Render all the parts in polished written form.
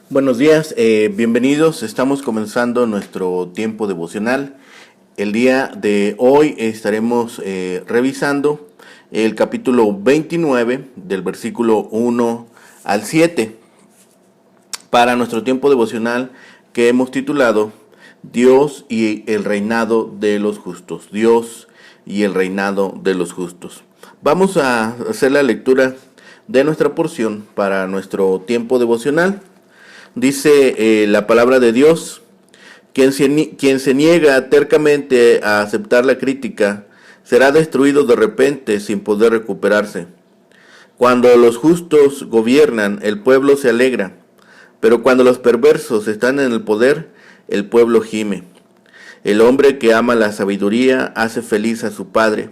Buenos días, bienvenidos. Estamos comenzando nuestro tiempo devocional. El día de hoy estaremos revisando el capítulo 29 del versículo 1 al 7 para nuestro tiempo devocional que hemos titulado Dios y el reinado de los justos. Dios y el reinado de los justos. Vamos a hacer la lectura de nuestra porción para nuestro tiempo devocional. Dice la palabra de Dios, quien se niega tercamente a aceptar la crítica será destruido de repente sin poder recuperarse. Cuando los justos gobiernan, el pueblo se alegra, pero cuando los perversos están en el poder, el pueblo gime. El hombre que ama la sabiduría hace feliz a su padre,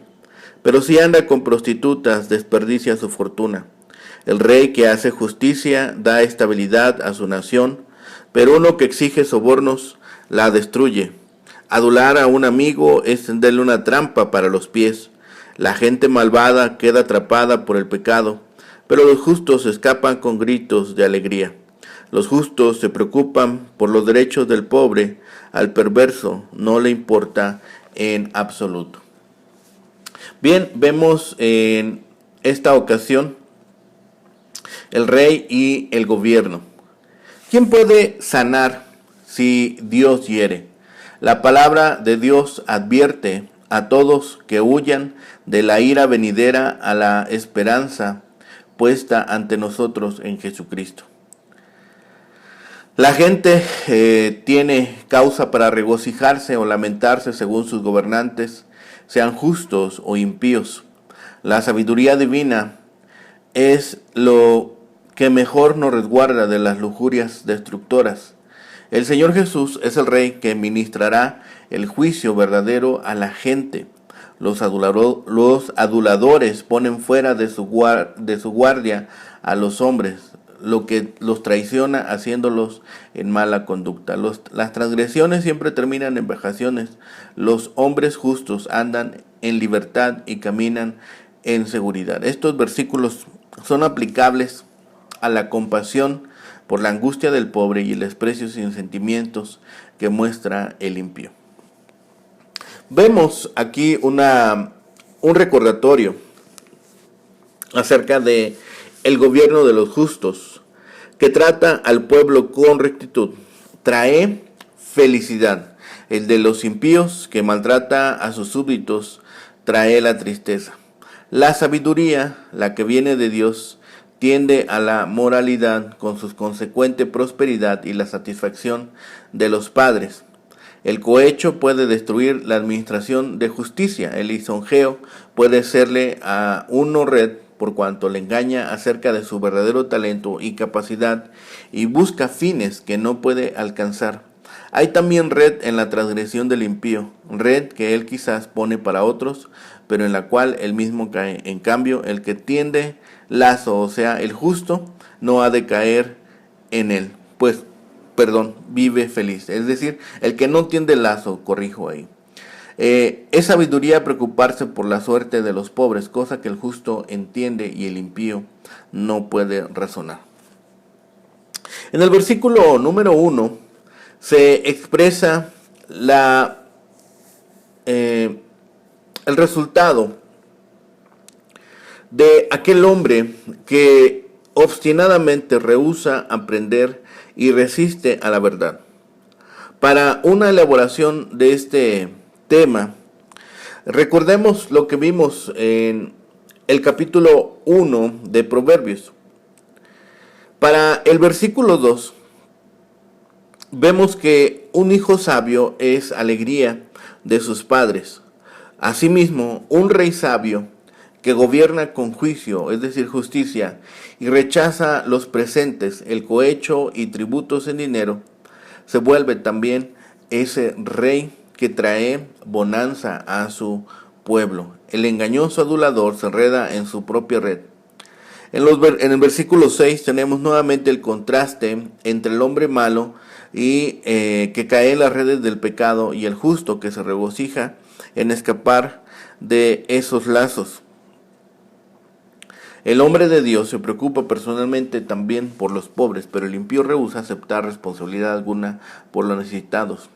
pero si anda con prostitutas desperdicia su fortuna. El rey que hace justicia da estabilidad a su nación, pero uno que exige sobornos la destruye. Adular a un amigo es tenderle una trampa para los pies. La gente malvada queda atrapada por el pecado, pero los justos escapan con gritos de alegría. Los justos se preocupan por los derechos del pobre, al perverso no le importa en absoluto. Bien, vemos en esta ocasión el rey y el gobierno. ¿Quién puede sanar si Dios hiere? La palabra de Dios advierte a todos que huyan de la ira venidera a la esperanza puesta ante nosotros en Jesucristo. La gente tiene causa para regocijarse o lamentarse según sus gobernantes, sean justos o impíos. La sabiduría divina es lo que mejor nos resguarda de las lujurias destructoras. El Señor Jesús es el Rey que ministrará el juicio verdadero a la gente. Los aduladores ponen fuera de su guardia a los hombres, lo que los traiciona haciéndolos en mala conducta. Las transgresiones siempre terminan en vejaciones. Los hombres justos andan en libertad y caminan en seguridad. Estos versículos son aplicables a la compasión por la angustia del pobre y el desprecio sin sentimientos que muestra el impío. Vemos aquí un recordatorio acerca de el gobierno de los justos, que trata al pueblo con rectitud, trae felicidad. El de los impíos, que maltrata a sus súbditos, trae la tristeza. La sabiduría, la que viene de Dios, tiende a la moralidad con su consecuente prosperidad y la satisfacción de los padres. El cohecho puede destruir la administración de justicia. El lisonjeo puede serle a uno red por cuanto le engaña acerca de su verdadero talento y capacidad y busca fines que no puede alcanzar. Hay también red en la transgresión del impío, red que él quizás pone para otros, pero en la cual él mismo cae. En cambio, el que tiende lazo, o sea, el justo, no ha de caer en él, vive feliz. Es decir, el que no tiende lazo, corrijo ahí. Es sabiduría preocuparse por la suerte de los pobres, cosa que el justo entiende y el impío no puede razonar. En el versículo número 1 se expresa el resultado de aquel hombre que obstinadamente rehúsa aprender y resiste a la verdad. Para una elaboración de este tema, recordemos lo que vimos en el capítulo 1 de Proverbios. Para el versículo 2, vemos que un hijo sabio es alegría de sus padres. Asimismo, un rey sabio que gobierna con juicio, es decir, justicia, y rechaza los presentes, el cohecho y tributos en dinero, se vuelve también ese rey que trae bonanza a su pueblo. El engañoso adulador se enreda en su propia red. En el versículo 6 tenemos nuevamente el contraste entre el hombre malo y que cae en las redes del pecado y el justo que se regocija en escapar de esos lazos. El hombre de Dios se preocupa personalmente también por los pobres, pero el impío rehúsa aceptar responsabilidad alguna por los necesitados.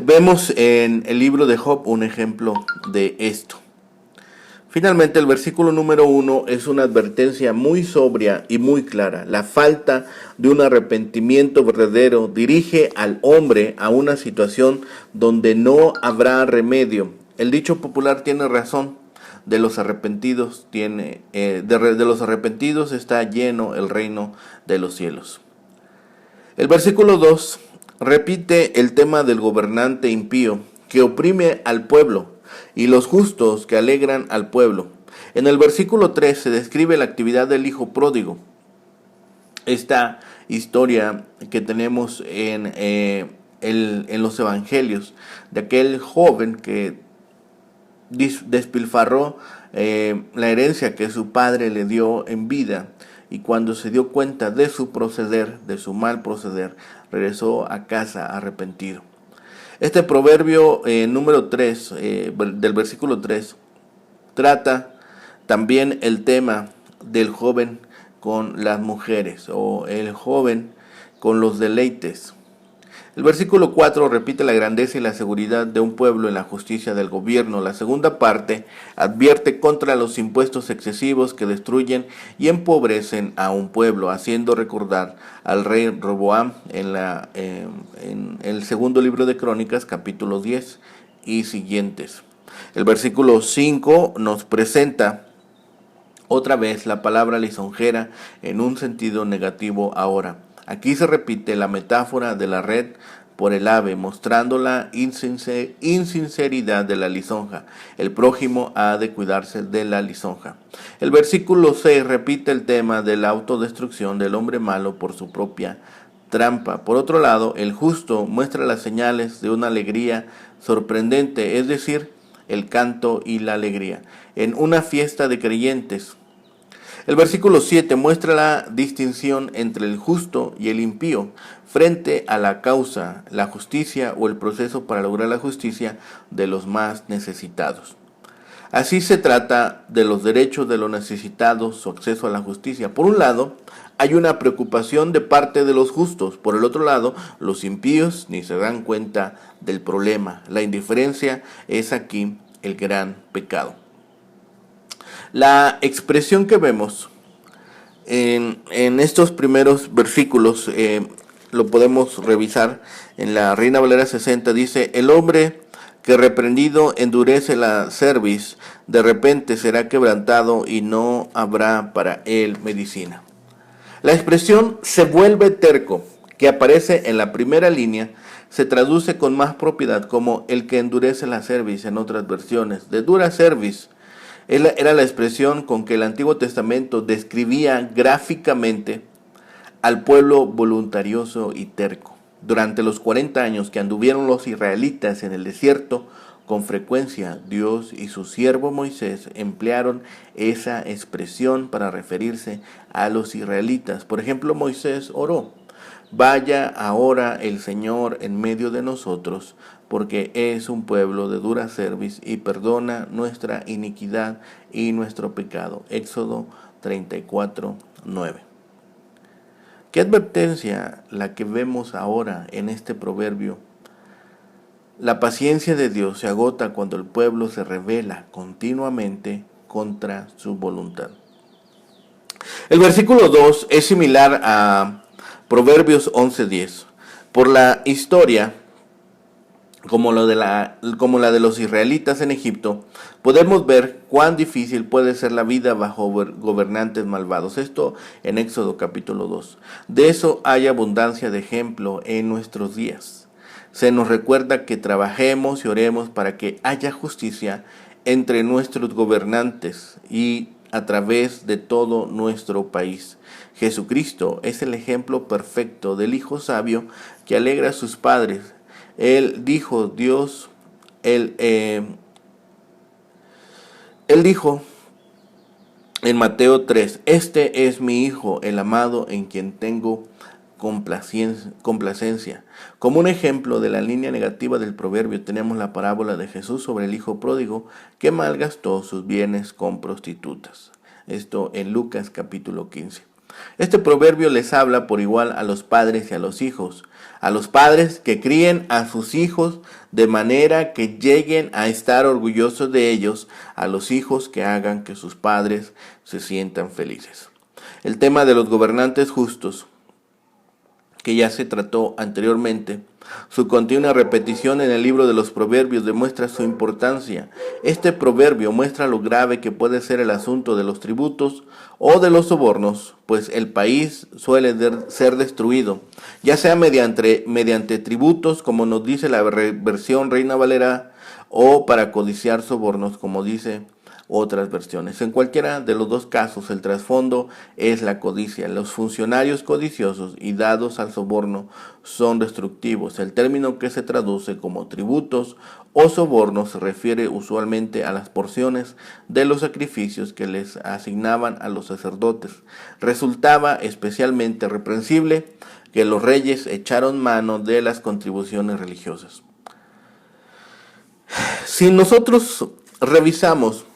Vemos en el libro de Job un ejemplo de esto. Finalmente, el versículo número 1 es una advertencia muy sobria y muy clara. La falta de un arrepentimiento verdadero dirige al hombre a una situación donde no habrá remedio. El dicho popular tiene razón. De los arrepentidos de los arrepentidos está lleno el reino de los cielos. El versículo 2 repite el tema del gobernante impío que oprime al pueblo y los justos que alegran al pueblo. En el versículo 3 se describe la actividad del hijo pródigo. Esta historia que tenemos en los evangelios de aquel joven que despilfarró la herencia que su padre le dio en vida, y cuando se dio cuenta de su proceder, de su mal proceder, regresó a casa arrepentido. Este proverbio número 3, del versículo 3, trata también el tema del joven con las mujeres, o el joven con los deleites. El versículo 4 repite la grandeza y la seguridad de un pueblo en la justicia del gobierno. La segunda parte advierte contra los impuestos excesivos que destruyen y empobrecen a un pueblo, haciendo recordar al rey Roboam en el segundo libro de Crónicas, capítulo 10 y siguientes. El versículo 5 nos presenta otra vez la palabra lisonjera en un sentido negativo ahora. Aquí se repite la metáfora de la red por el ave, mostrando la insinceridad de la lisonja. El prójimo ha de cuidarse de la lisonja. El versículo 6 repite el tema de la autodestrucción del hombre malo por su propia trampa. Por otro lado, el justo muestra las señales de una alegría sorprendente, es decir, el canto y la alegría, en una fiesta de creyentes. El versículo 7 muestra la distinción entre el justo y el impío frente a la causa, la justicia o el proceso para lograr la justicia de los más necesitados. Así se trata de los derechos de los necesitados, su acceso a la justicia. Por un lado, hay una preocupación de parte de los justos. Por el otro lado, los impíos ni se dan cuenta del problema. La indiferencia es aquí el gran pecado. La expresión que vemos en estos primeros versículos, lo podemos revisar en la Reina Valera 60, dice: el hombre que reprendido endurece la cerviz, de repente será quebrantado y no habrá para él medicina. La expresión se vuelve terco, que aparece en la primera línea, se traduce con más propiedad como el que endurece la cerviz en otras versiones. De dura cerviz era la expresión con que el Antiguo Testamento describía gráficamente al pueblo voluntarioso y terco. Durante los 40 años que anduvieron los israelitas en el desierto, con frecuencia Dios y su siervo Moisés emplearon esa expresión para referirse a los israelitas. Por ejemplo, Moisés oró: vaya ahora el Señor en medio de nosotros, porque es un pueblo de dura cerviz y perdona nuestra iniquidad y nuestro pecado. Éxodo 34:9. ¿Qué advertencia la que vemos ahora en este proverbio? La paciencia de Dios se agota cuando el pueblo se rebela continuamente contra su voluntad. El versículo 2 es similar a Proverbios 11:10. Por la historia, como la de los israelitas en Egipto, podemos ver cuán difícil puede ser la vida bajo gobernantes malvados. Esto en Éxodo capítulo 2. De eso hay abundancia de ejemplo en nuestros días. Se nos recuerda que trabajemos y oremos para que haya justicia entre nuestros gobernantes y a través de todo nuestro país. Jesucristo es el ejemplo perfecto del hijo sabio que alegra a sus padres. Él dijo en Mateo 3: este es mi hijo, el amado, en quien tengo complacencia. Como un ejemplo de la línea negativa del proverbio tenemos la parábola de Jesús sobre el hijo pródigo que malgastó sus bienes con prostitutas. Esto en Lucas capítulo 15. Este proverbio les habla por igual a los padres y a los hijos. A los padres que críen a sus hijos de manera que lleguen a estar orgullosos de ellos, a los hijos que hagan que sus padres se sientan felices. El tema de los gobernantes justos, que ya se trató anteriormente, su continua repetición en el libro de los proverbios demuestra su importancia. Este proverbio muestra lo grave que puede ser el asunto de los tributos o de los sobornos, pues el país suele ser destruido, ya sea mediante tributos, como nos dice la versión Reina Valera, o para codiciar sobornos, como dice otras versiones. En cualquiera de los dos casos, el trasfondo es la codicia. Los funcionarios codiciosos y dados al soborno son destructivos. El término que se traduce como tributos o sobornos se refiere usualmente a las porciones de los sacrificios que les asignaban a los sacerdotes. Resultaba especialmente reprensible que los reyes echaron mano de las contribuciones religiosas. Si nosotros revisamos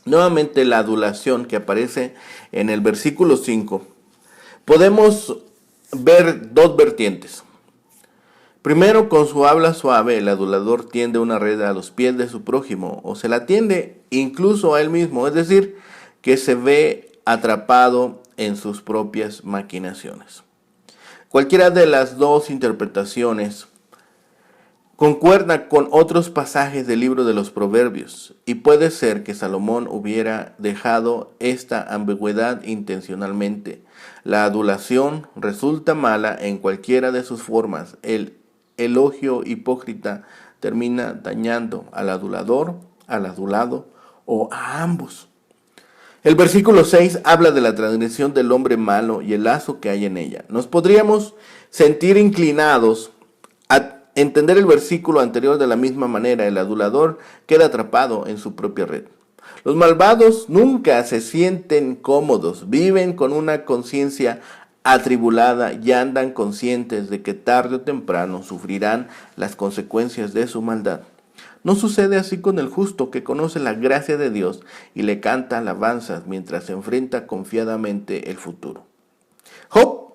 nuevamente la adulación que aparece en el versículo 5, podemos ver dos vertientes. Primero, con su habla suave, el adulador tiende una red a los pies de su prójimo, o se la tiende incluso a él mismo, es decir, que se ve atrapado en sus propias maquinaciones. Cualquiera de las dos interpretaciones concuerda con otros pasajes del libro de los Proverbios, y puede ser que Salomón hubiera dejado esta ambigüedad intencionalmente. La adulación resulta mala en cualquiera de sus formas. El elogio hipócrita termina dañando al adulador, al adulado o a ambos. El versículo 6 habla de la transgresión del hombre malo y el lazo que hay en ella. Nos podríamos sentir inclinados a entender el versículo anterior de la misma manera. El adulador queda atrapado en su propia red. Los malvados nunca se sienten cómodos, viven con una conciencia atribulada y andan conscientes de que tarde o temprano sufrirán las consecuencias de su maldad. No sucede así con el justo, que conoce la gracia de Dios y le canta alabanzas mientras se enfrenta confiadamente el futuro. Job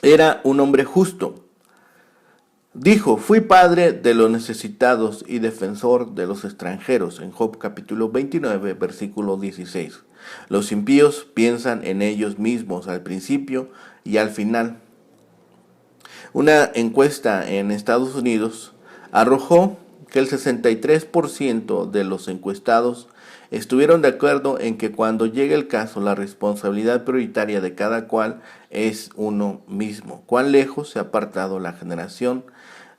era un hombre justo. Dijo: fui padre de los necesitados y defensor de los extranjeros, en Job capítulo 29, versículo 16. Los impíos piensan en ellos mismos al principio y al final. Una encuesta en Estados Unidos arrojó que el 63% de los encuestados estuvieron de acuerdo en que cuando llegue el caso, la responsabilidad prioritaria de cada cual es uno mismo. Cuán lejos se ha apartado la generación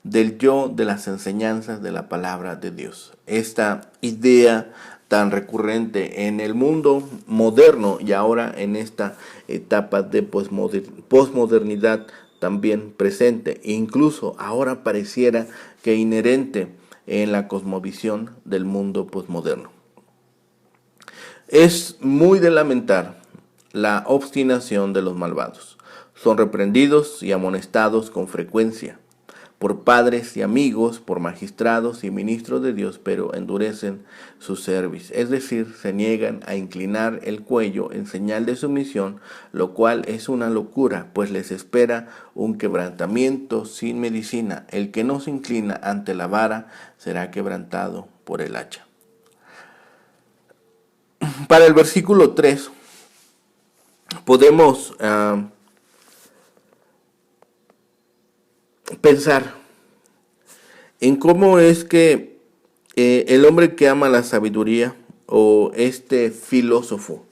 del yo de las enseñanzas de la palabra de Dios. Esta idea tan recurrente en el mundo moderno y ahora en esta etapa de posmodernidad también presente, e incluso ahora pareciera que inherente en la cosmovisión del mundo posmoderno. Es muy de lamentar la obstinación de los malvados. Son reprendidos y amonestados con frecuencia por padres y amigos, por magistrados y ministros de Dios, pero endurecen su cerviz, es decir, se niegan a inclinar el cuello en señal de sumisión, lo cual es una locura, pues les espera un quebrantamiento sin medicina. El que no se inclina ante la vara será quebrantado por el hacha. Para el versículo 3 podemos pensar en cómo es que el hombre que ama la sabiduría, o este filósofo,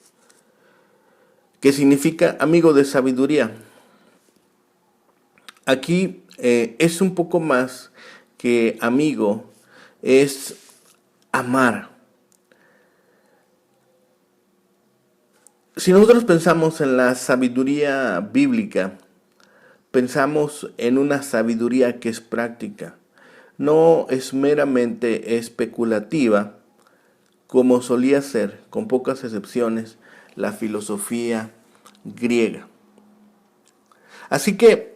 que significa amigo de sabiduría, aquí es un poco más que amigo, es amar. Si nosotros pensamos en la sabiduría bíblica, pensamos en una sabiduría que es práctica, no es meramente especulativa, como solía ser, con pocas excepciones, la filosofía griega. Así que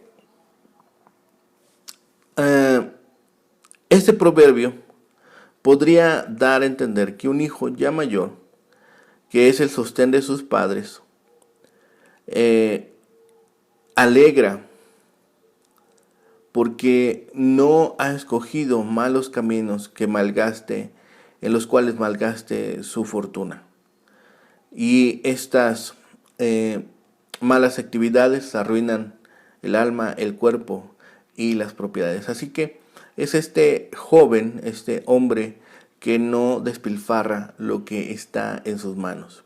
este proverbio podría dar a entender que un hijo ya mayor, que es el sostén de sus padres, alegra porque no ha escogido malos caminos en los cuales malgaste su fortuna. Y estas malas actividades arruinan el alma, el cuerpo y las propiedades. Así que es este joven, este hombre que no despilfarra lo que está en sus manos.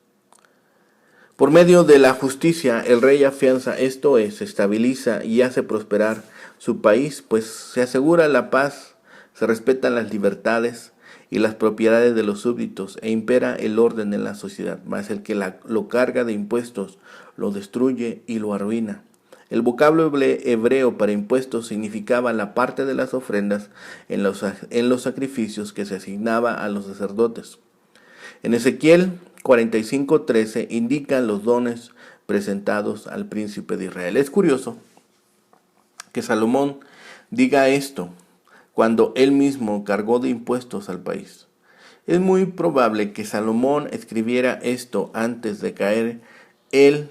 Por medio de la justicia, el rey afianza, esto es, estabiliza y hace prosperar su país, pues se asegura la paz, se respetan las libertades y las propiedades de los súbditos e impera el orden en la sociedad, mas el que lo carga de impuestos lo destruye y lo arruina. El vocablo hebreo para impuestos significaba la parte de las ofrendas en los sacrificios que se asignaba a los sacerdotes. En Ezequiel 45:13 indican los dones presentados al príncipe de Israel. Es curioso que Salomón diga esto cuando él mismo cargó de impuestos al país. Es muy probable que Salomón escribiera esto antes de caer él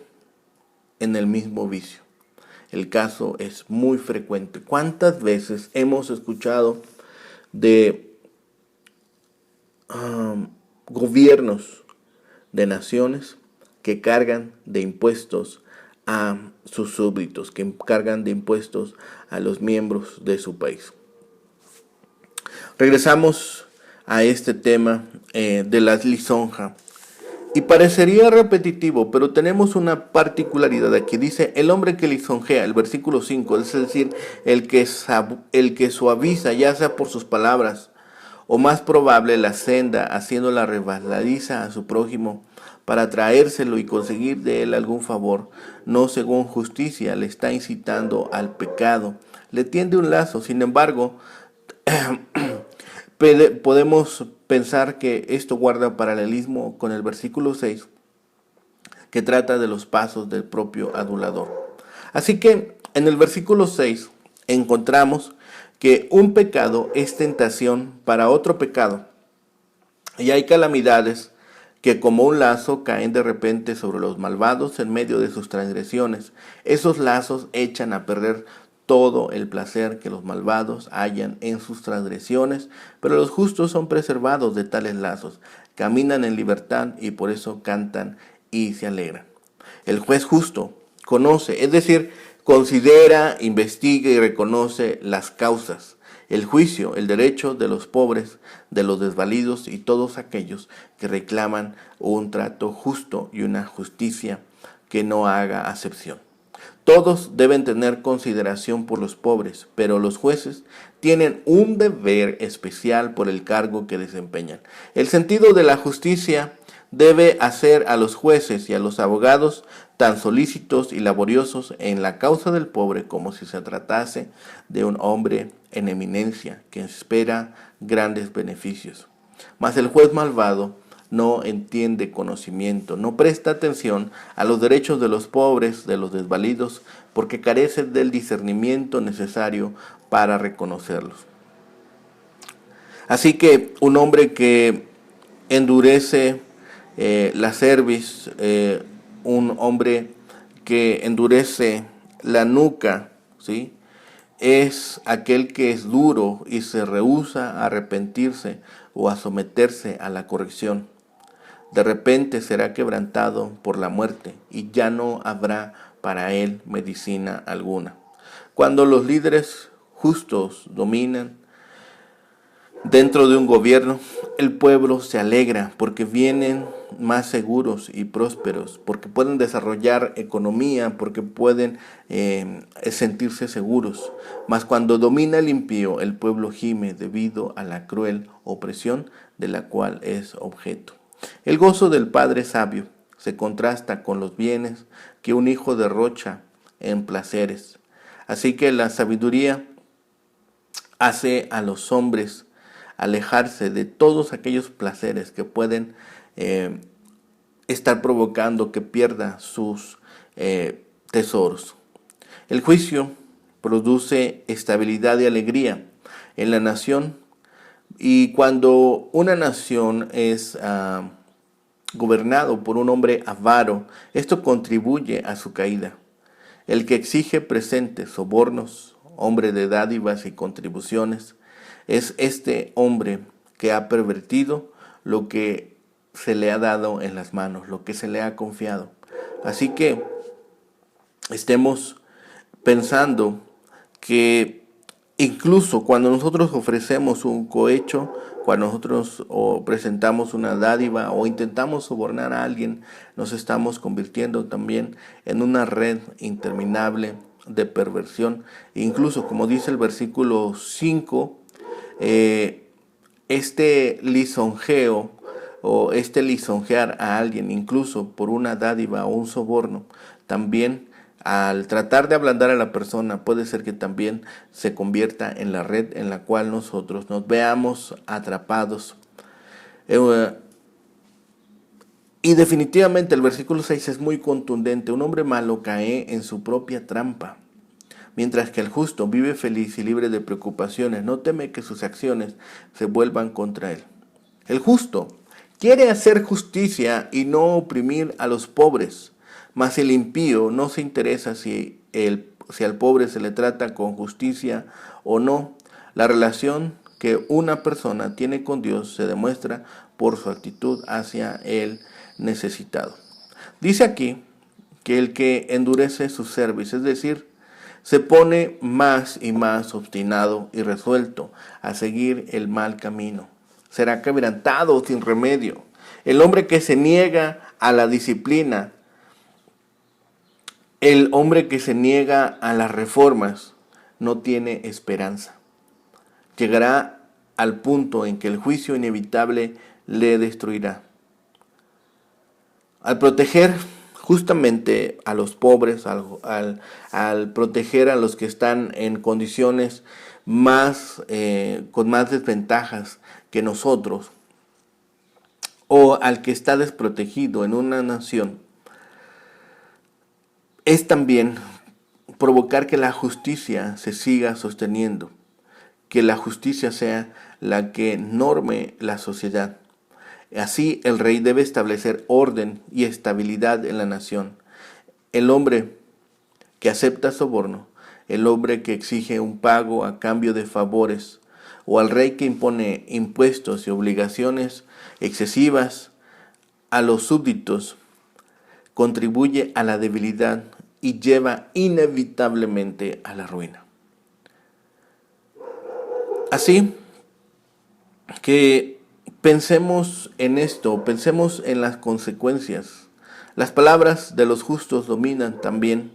en el mismo vicio. El caso es muy frecuente. ¿Cuántas veces hemos escuchado de gobiernos de naciones que cargan de impuestos a sus súbditos, que cargan de impuestos a los miembros de su país? Regresamos a este tema de la lisonja. Y parecería repetitivo, pero tenemos una particularidad aquí. Dice, el hombre que lisonjea, el versículo 5, es decir, el que suaviza, ya sea por sus palabras, o más probable la senda, haciéndola resbaladiza a su prójimo, para traérselo y conseguir de él algún favor, no según justicia, le está incitando al pecado, le tiende un lazo. Sin embargo, podemos pensar que esto guarda paralelismo con el versículo 6, que trata de los pasos del propio adulador. Así que en el versículo 6 encontramos que un pecado es tentación para otro pecado, y hay calamidades que como un lazo caen de repente sobre los malvados en medio de sus transgresiones. Esos lazos echan a perder todo el placer que los malvados hallan en sus transgresiones, pero los justos son preservados de tales lazos, caminan en libertad y por eso cantan y se alegran. El juez justo conoce, es decir, considera, investiga y reconoce las causas, el juicio, el derecho de los pobres, de los desvalidos y todos aquellos que reclaman un trato justo y una justicia que no haga acepción. Todos deben tener consideración por los pobres, pero los jueces tienen un deber especial por el cargo que desempeñan. El sentido de la justicia debe hacer a los jueces y a los abogados tan solícitos y laboriosos en la causa del pobre como si se tratase de un hombre en eminencia que espera grandes beneficios. Mas el juez malvado no entiende conocimiento, no presta atención a los derechos de los pobres, de los desvalidos, porque carece del discernimiento necesario para reconocerlos. Así que un hombre que endurece la cerviz, un hombre que endurece la nuca, ¿sí?, es aquel que es duro y se rehúsa a arrepentirse o a someterse a la corrección. De repente será quebrantado por la muerte y ya no habrá para él medicina alguna. Cuando los líderes justos dominan dentro de un gobierno, el pueblo se alegra porque vienen más seguros y prósperos, porque pueden desarrollar economía, porque pueden sentirse seguros. Mas cuando domina el impío, el pueblo gime debido a la cruel opresión de la cual es objeto. El gozo del padre sabio se contrasta con los bienes que un hijo derrocha en placeres. Así que la sabiduría hace a los hombres alejarse de todos aquellos placeres que pueden estar provocando que pierda sus tesoros. El juicio produce estabilidad y alegría en la nación, y cuando una nación es gobernado por un hombre avaro, esto contribuye a su caída. El que exige presentes, sobornos, hombre de dádivas y contribuciones, es este hombre que ha pervertido lo que se le ha dado en las manos, lo que se le ha confiado. Así que estemos pensando que incluso cuando nosotros ofrecemos un cohecho, cuando nosotros presentamos una dádiva o intentamos sobornar a alguien, nos estamos convirtiendo también en una red interminable de perversión. Incluso, como dice el versículo 5, este lisonjeo o este lisonjear a alguien, incluso por una dádiva o un soborno, también al tratar de ablandar a la persona, puede ser que también se convierta en la red en la cual nosotros nos veamos atrapados. Y definitivamente el versículo 6 es muy contundente. Un hombre malo cae en su propia trampa, mientras que el justo vive feliz y libre de preocupaciones. No teme que sus acciones se vuelvan contra él. El justo quiere hacer justicia y no oprimir a los pobres, mas el impío no se interesa si al pobre se le trata con justicia o no. La relación que una persona tiene con Dios se demuestra por su actitud hacia el necesitado. Dice aquí que el que endurece su cerviz, es decir, se pone más y más obstinado y resuelto a seguir el mal camino, será quebrantado sin remedio. El hombre que se niega a la disciplina, el hombre que se niega a las reformas, no tiene esperanza. Llegará al punto en que el juicio inevitable le destruirá. Al proteger justamente a los pobres, al proteger a los que están en condiciones con más desventajas que nosotros, o al que está desprotegido en una nación, es también provocar que la justicia se siga sosteniendo, que la justicia sea la que norme la sociedad. Así el rey debe establecer orden y estabilidad en la nación. El hombre que acepta soborno, el hombre que exige un pago a cambio de favores, o al rey que impone impuestos y obligaciones excesivas a los súbditos, contribuye a la debilidad y lleva inevitablemente a la ruina. Así que pensemos en esto, pensemos en las consecuencias. Las palabras de los justos dominan también,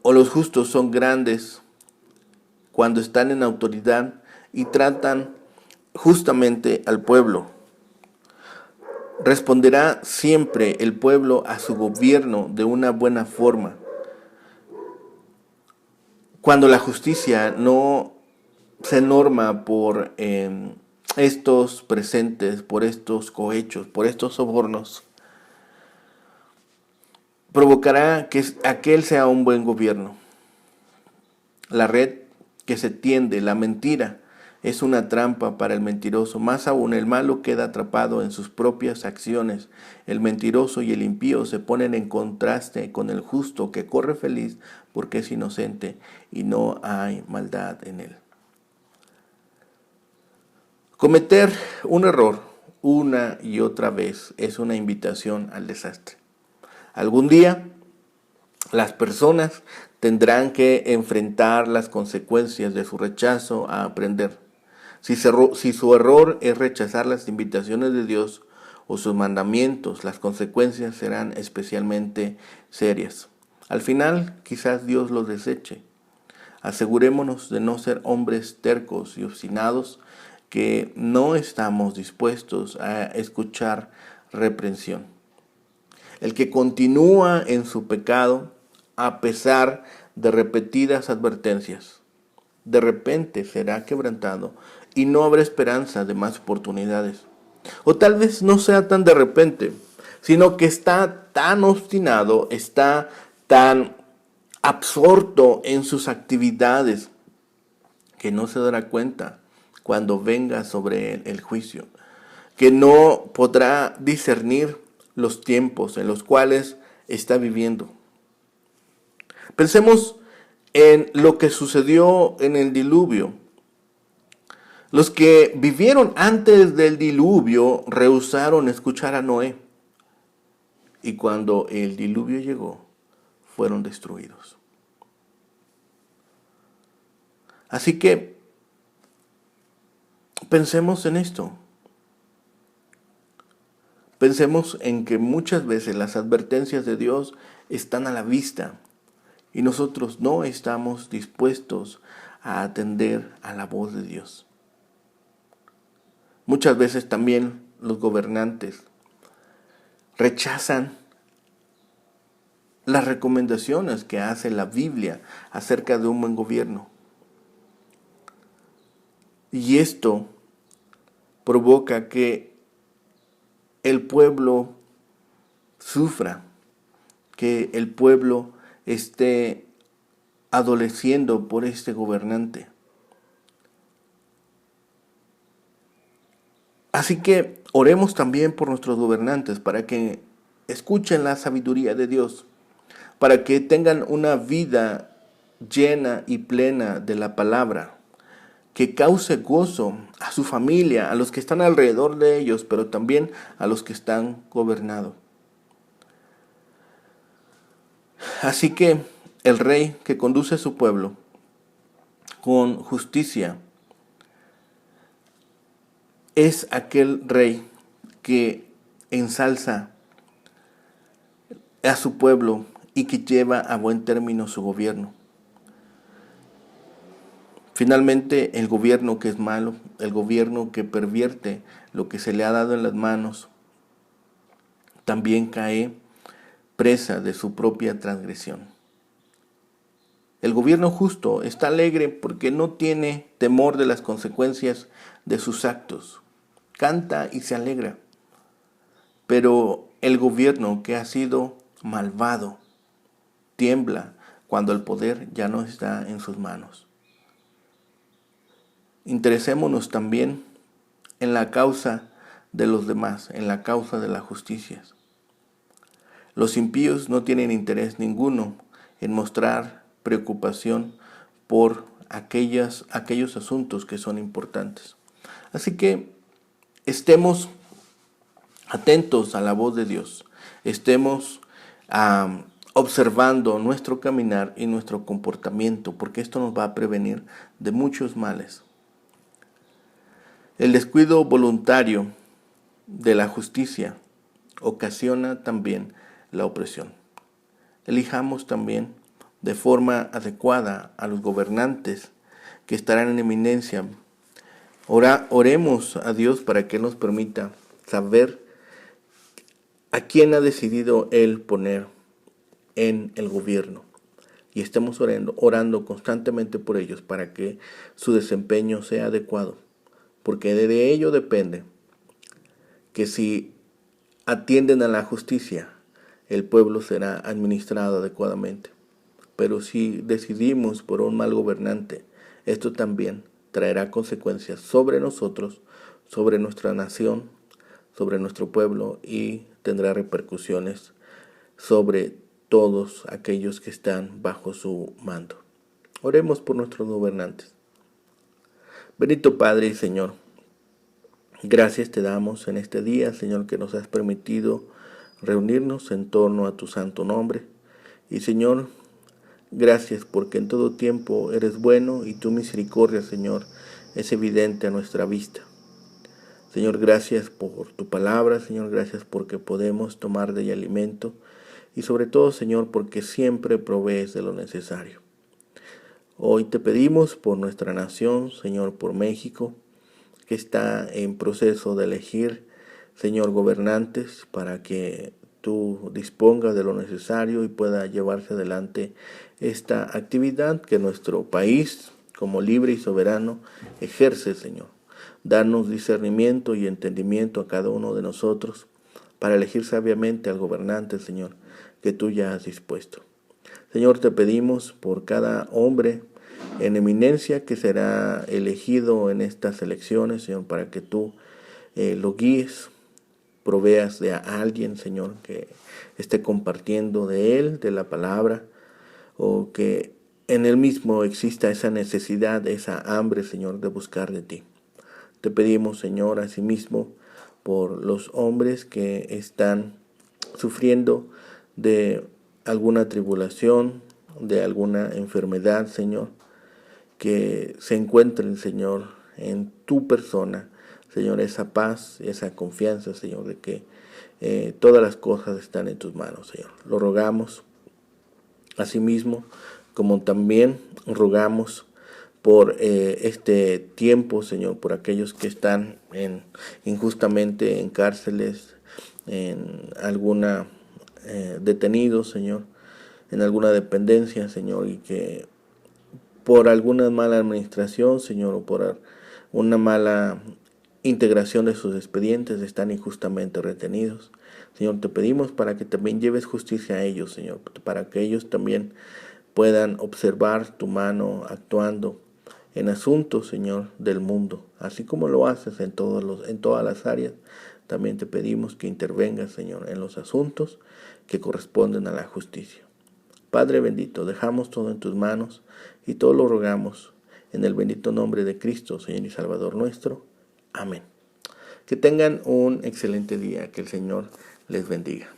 o los justos son grandes cuando están en autoridad y tratan justamente al pueblo. Responderá siempre el pueblo a su gobierno de una buena forma. Cuando la justicia no se norma por estos presentes, por estos cohechos, por estos sobornos, provocará que aquel sea un buen gobierno. La red que se tiende, la mentira, es una trampa para el mentiroso. Más aún, el malo queda atrapado en sus propias acciones. El mentiroso y el impío se ponen en contraste con el justo que corre feliz porque es inocente y no hay maldad en él. Cometer un error una y otra vez es una invitación al desastre. Algún día las personas tendrán que enfrentar las consecuencias de su rechazo a aprender. Si su error es rechazar las invitaciones de Dios o sus mandamientos, las consecuencias serán especialmente serias. Al final, quizás Dios los deseche. Asegurémonos de no ser hombres tercos y obstinados que no estamos dispuestos a escuchar reprensión. El que continúa en su pecado a pesar de repetidas advertencias, de repente será quebrantado y no habrá esperanza de más oportunidades. O tal vez no sea tan de repente, sino que está tan obstinado, está tan absorto en sus actividades, que no se dará cuenta cuando venga sobre él el juicio, que no podrá discernir los tiempos en los cuales está viviendo. Pensemos en lo que sucedió en el diluvio. Los que vivieron antes del diluvio rehusaron escuchar a Noé, y cuando el diluvio llegó, fueron destruidos. Así que pensemos en esto. Pensemos en que muchas veces las advertencias de Dios están a la vista y nosotros no estamos dispuestos a atender a la voz de Dios. Muchas veces también los gobernantes rechazan las recomendaciones que hace la Biblia acerca de un buen gobierno. Y esto provoca que el pueblo sufra, que el pueblo esté adoleciendo por este gobernante. Así que oremos también por nuestros gobernantes para que escuchen la sabiduría de Dios, para que tengan una vida llena y plena de la palabra, que cause gozo a su familia, a los que están alrededor de ellos, pero también a los que están gobernados. Así que el rey que conduce a su pueblo con justicia es aquel rey que ensalza a su pueblo y que lleva a buen término su gobierno. Finalmente, el gobierno que es malo, el gobierno que pervierte lo que se le ha dado en las manos, también cae presa de su propia transgresión. El gobierno justo está alegre porque no tiene temor de las consecuencias de sus actos. Canta y se alegra. Pero el gobierno que ha sido malvado tiembla cuando el poder ya no está en sus manos. Interesémonos también en la causa de los demás, en la causa de la justicia. Los impíos no tienen interés ninguno en mostrar preocupación por aquellos asuntos que son importantes. Así que estemos atentos a la voz de Dios, estemos observando nuestro caminar y nuestro comportamiento, porque esto nos va a prevenir de muchos males. El descuido voluntario de la justicia ocasiona también la opresión. Elijamos también de forma adecuada a los gobernantes que estarán en eminencia. Oremos a Dios para que nos permita saber a quién ha decidido Él poner en el gobierno. Y estemos orando constantemente por ellos para que su desempeño sea adecuado. Porque de ello depende que si atienden a la justicia, el pueblo será administrado adecuadamente. Pero si decidimos por un mal gobernante, esto también traerá consecuencias sobre nosotros, sobre nuestra nación, sobre nuestro pueblo y tendrá repercusiones sobre todos aquellos que están bajo su mando. Oremos por nuestros gobernantes. Bendito Padre y Señor, gracias te damos en este día, Señor, que nos has permitido reunirnos en torno a tu santo nombre. Y Señor, gracias porque en todo tiempo eres bueno y tu misericordia, Señor, es evidente a nuestra vista. Señor, gracias por tu palabra, Señor, gracias porque podemos tomar de ella alimento y sobre todo, Señor, porque siempre provees de lo necesario. Hoy te pedimos por nuestra nación, Señor, por México, que está en proceso de elegir, Señor, gobernantes para que tú dispongas de lo necesario y pueda llevarse adelante esta actividad que nuestro país, como libre y soberano, ejerce, Señor. Danos discernimiento y entendimiento a cada uno de nosotros para elegir sabiamente al gobernante, Señor, que tú ya has dispuesto. Señor, te pedimos por cada hombre en eminencia que será elegido en estas elecciones, Señor, para que tú lo guíes, proveas de a alguien, Señor, que esté compartiendo de él, de la palabra, o que en él mismo exista esa necesidad, esa hambre, Señor, de buscar de ti. Te pedimos, Señor, asimismo, por los hombres que están sufriendo de alguna tribulación, de alguna enfermedad, Señor, que se encuentren, Señor, en tu persona, Señor, esa paz, esa confianza, Señor, de que todas las cosas están en tus manos, Señor. Lo rogamos, asimismo, como también rogamos por este tiempo, Señor, por aquellos que están injustamente en cárceles, en alguna detenidos, Señor, en alguna dependencia, Señor, y que por alguna mala administración, Señor, o por una mala integración de sus expedientes están injustamente retenidos. Señor, te pedimos para que también lleves justicia a ellos, Señor, para que ellos también puedan observar tu mano actuando en asuntos, Señor, del mundo, así como lo haces en todas las áreas. También te pedimos que intervengas, Señor, en los asuntos que corresponden a la justicia. Padre bendito, dejamos todo en tus manos y todo lo rogamos en el bendito nombre de Cristo, Señor y Salvador nuestro. Amén. Que tengan un excelente día, que el Señor les bendiga.